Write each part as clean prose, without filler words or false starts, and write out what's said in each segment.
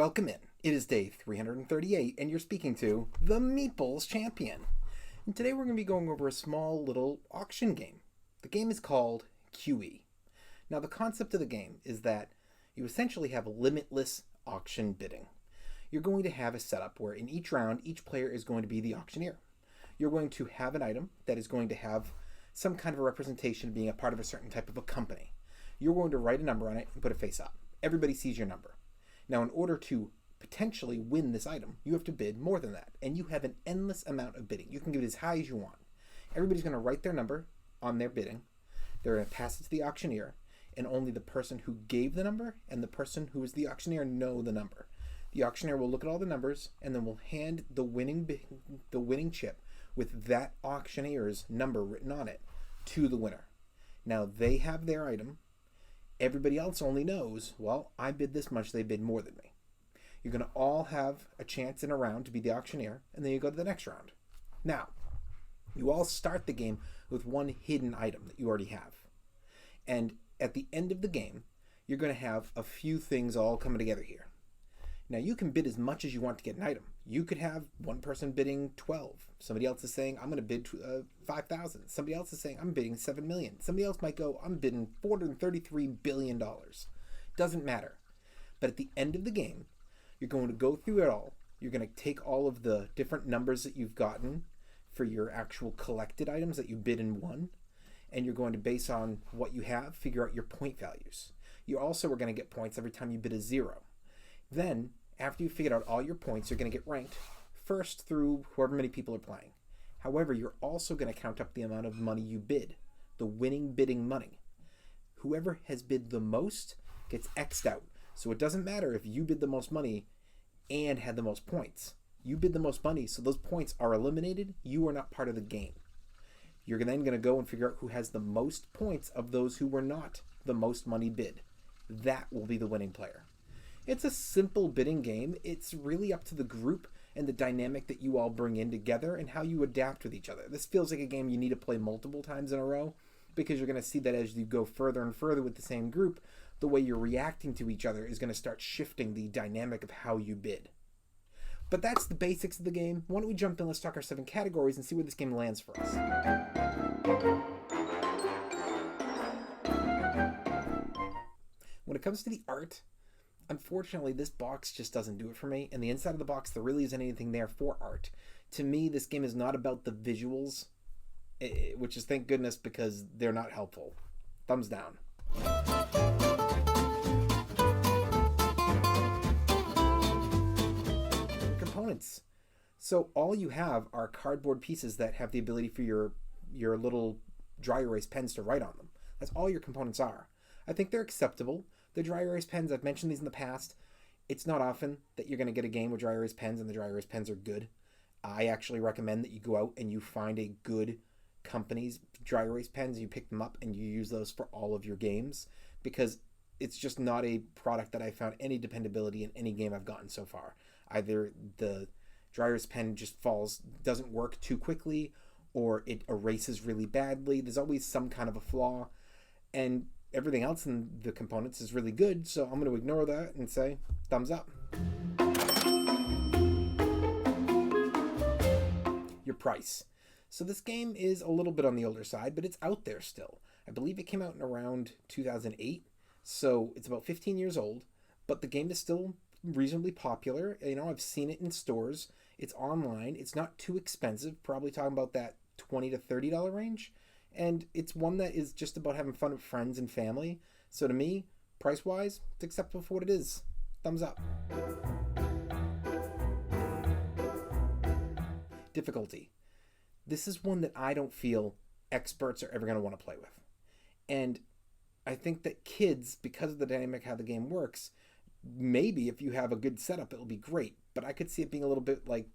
Welcome in. It is day 338, and you're speaking to the Meeples Champion. And today we're going to be going over a small little auction game. The game is called QE. Now, the concept of the game is that you essentially have limitless auction bidding. You're going to have a setup where in each round, each player is going to be the auctioneer. You're going to have an item that is going to have some kind of a representation of being a part of a certain type of a company. You're going to write a number on it and put a face up. Everybody sees your number. Now, in order to potentially win this item, you have to bid more than that, and you have an endless amount of bidding. You can give it as high as you want. Everybody's going to write their number on their bidding. They're going to pass it to the auctioneer, and only the person who gave the number and the person who is the auctioneer know the number. The auctioneer will look at all the numbers, and then will hand the winning chip with that auctioneer's number written on it to the winner. Now, they have their item. Everybody else only knows, well, I bid this much, they bid more than me. You're going to all have a chance in a round to be the auctioneer, and then you go to the next round. Now, you all start the game with one hidden item that you already have. And at the end of the game, you're going to have a few things all coming together here. Now, you can bid as much as you want to get an item. You could have one person bidding 12. Somebody else is saying, I'm going to bid 5,000. Somebody else is saying, I'm bidding 7 million. Somebody else might go, I'm bidding $433 billion. Doesn't matter. But at the end of the game, you're going to go through it all. You're going to take all of the different numbers that you've gotten for your actual collected items that you bid and won, and you're going to, based on what you have, figure out your point values. You also are going to get points every time you bid a 0. Then, after you've figured out all your points, you're going to get ranked first through however many people are playing. However, you're also going to count up the amount of money you bid, the winning bidding money. Whoever has bid the most gets X'd out. So it doesn't matter if you bid the most money and had the most points. You bid the most money, so those points are eliminated. You are not part of the game. You're then going to go and figure out who has the most points of those who were not the most money bid. That will be the winning player. It's a simple bidding game. It's really up to the group and the dynamic that you all bring in together and how you adapt with each other. This feels like a game you need to play multiple times in a row, because you're going to see that as you go further and further with the same group, the way you're reacting to each other is going to start shifting the dynamic of how you bid. But that's the basics of the game. Why don't we jump in, let's talk our 7 categories and see where this game lands for us. When it comes to the art, unfortunately, this box just doesn't do it for me. And the inside of the box, there really isn't anything there for art. To me, this game is not about the visuals, which is thank goodness, because they're not helpful. Thumbs down. Components. So all you have are cardboard pieces that have the ability for your little dry erase pens to write on them. That's all your components are. I think they're acceptable. The dry erase pens, I've mentioned these in the past. It's not often that you're going to get a game with dry erase pens and the dry erase pens are good. I actually recommend that you go out and you find a good company's dry erase pens, you pick them up and you use those for all of your games, because it's just not a product that I found any dependability in any game I've gotten so far. Either the dry erase pen just doesn't work too quickly, or it erases really badly. There's always some kind of a flaw, and everything else in the components is really good, so I'm going to ignore that and say thumbs up. Your price. So this game is a little bit on the older side, but it's out there still. I believe it came out in around 2008, so it's about 15 years old, but the game is still reasonably popular. You know, I've seen it in stores. It's online. It's not too expensive, probably talking about that $20 to $30 range. And it's one that is just about having fun with friends and family. So to me, price-wise, it's acceptable for what it is. Thumbs up. Difficulty. This is one that I don't feel experts are ever going to want to play with. And I think that kids, because of the dynamic how the game works, maybe if you have a good setup, it'll be great. But I could see it being a little bit like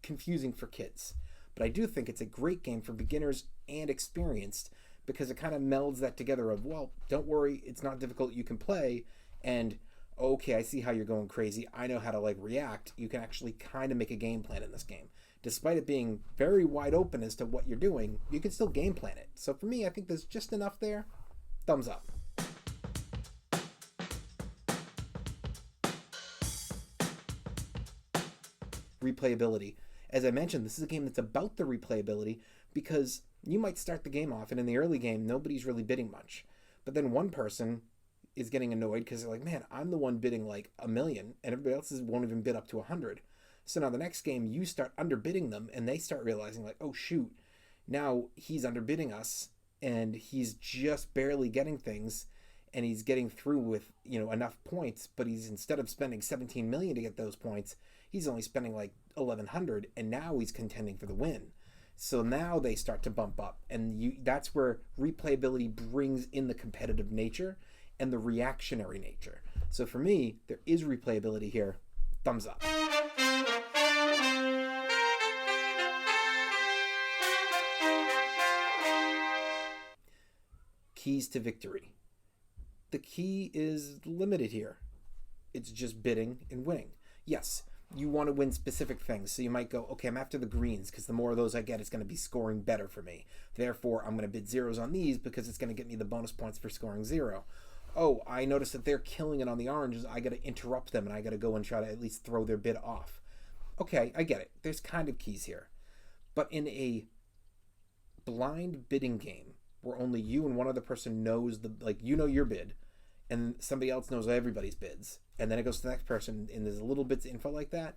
confusing for kids. But I do think it's a great game for beginners and experienced, because it kind of melds that together of, well, don't worry, it's not difficult, you can play, and okay, I see how you're going crazy, I know how to react. You can actually kind of make a game plan in this game. Despite it being very wide open as to what you're doing, you can still game plan it. So for me, I think there's just enough there. Thumbs up. replayability. As I mentioned, this is a game that's about the replayability because you might start the game off and in the early game, nobody's really bidding much. But then one person is getting annoyed because they're like, man, I'm the one bidding like $1 million and everybody else won't even bid up to 100. So now the next game you start underbidding them and they start realizing like, oh shoot, now he's underbidding us and he's just barely getting things and he's getting through with, enough points, but he's, instead of spending 17 million to get those points, he's only spending like 1,100 and now he's contending for the win. So now they start to bump up and that's where replayability brings in the competitive nature and the reactionary nature. So for me, there is replayability here. Thumbs up. Keys to victory. The key is limited here. It's just bidding and winning. Yes, you want to win specific things. So you might go, okay, I'm after the greens because the more of those I get, it's going to be scoring better for me. Therefore, I'm going to bid zeros on these because it's going to get me the bonus points for scoring 0. Oh, I noticed that they're killing it on the oranges. I got to interrupt them and I got to go and try to at least throw their bid off. Okay, I get it. There's kind of keys here. But in a blind bidding game where only you and one other person knows your bid and somebody else knows everybody's bids, and then it goes to the next person and there's little bits of info like that,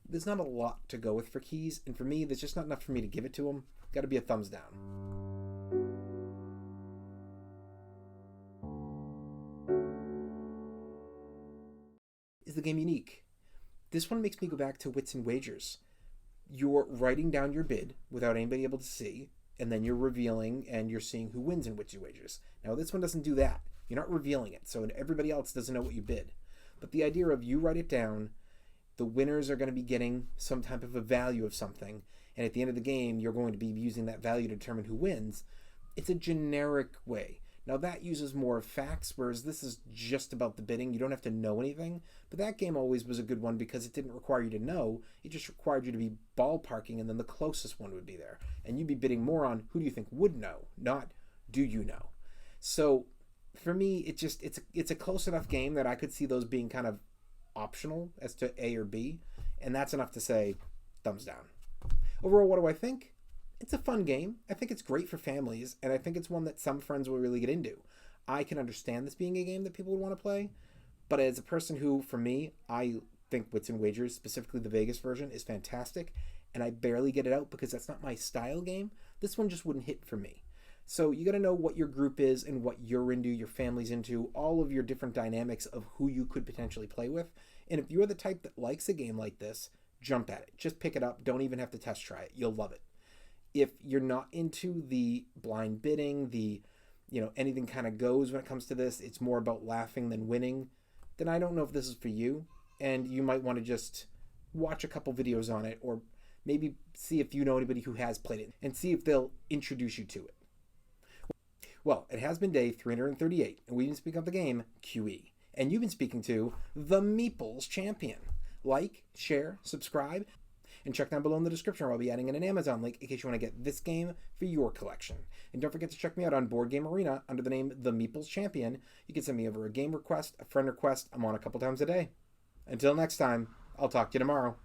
there's not a lot to go with for keys. And for me, there's just not enough for me to give it to them. Got to be a thumbs down. Is the game unique? This one makes me go back to Wits and Wagers. You're writing down your bid without anybody able to see, and then you're revealing and you're seeing who wins in Wits and Wagers. Now this one doesn't do that. You're not revealing it, so everybody else doesn't know what you bid. But the idea of you write it down, the winners are going to be getting some type of a value of something, and at the end of the game, you're going to be using that value to determine who wins. It's a generic way. Now that uses more facts, whereas this is just about the bidding. You don't have to know anything, but that game always was a good one because it didn't require you to know. It just required you to be ballparking, and then the closest one would be there. And you'd be bidding more on who do you think would know, not do you know. So for me, it's a close enough game that I could see those being kind of optional as to A or B, and that's enough to say thumbs down. Overall, what do I think? It's a fun game. I think it's great for families, and I think it's one that some friends will really get into. I can understand this being a game that people would want to play, but as a person who, for me, I think Wits and Wagers, specifically the Vegas version, is fantastic, and I barely get it out because that's not my style game. This one just wouldn't hit for me. So you got to know what your group is and what you're into, your family's into, all of your different dynamics of who you could potentially play with. And if you're the type that likes a game like this, jump at it. Just pick it up. Don't even have to test try it. You'll love it. If you're not into the blind bidding, anything kind of goes when it comes to this, it's more about laughing than winning, then I don't know if this is for you. And you might want to just watch a couple videos on it, or maybe see if you know anybody who has played it and see if they'll introduce you to it. Well, it has been day 338, and we've been speaking of the game QE. And you've been speaking to the Meeples Champion. Like, share, subscribe, and check down below in the description where I'll be adding in an Amazon link in case you want to get this game for your collection. And don't forget to check me out on Board Game Arena under the name The Meeples Champion. You can send me over a game request, a friend request. I'm on a couple times a day. Until next time, I'll talk to you tomorrow.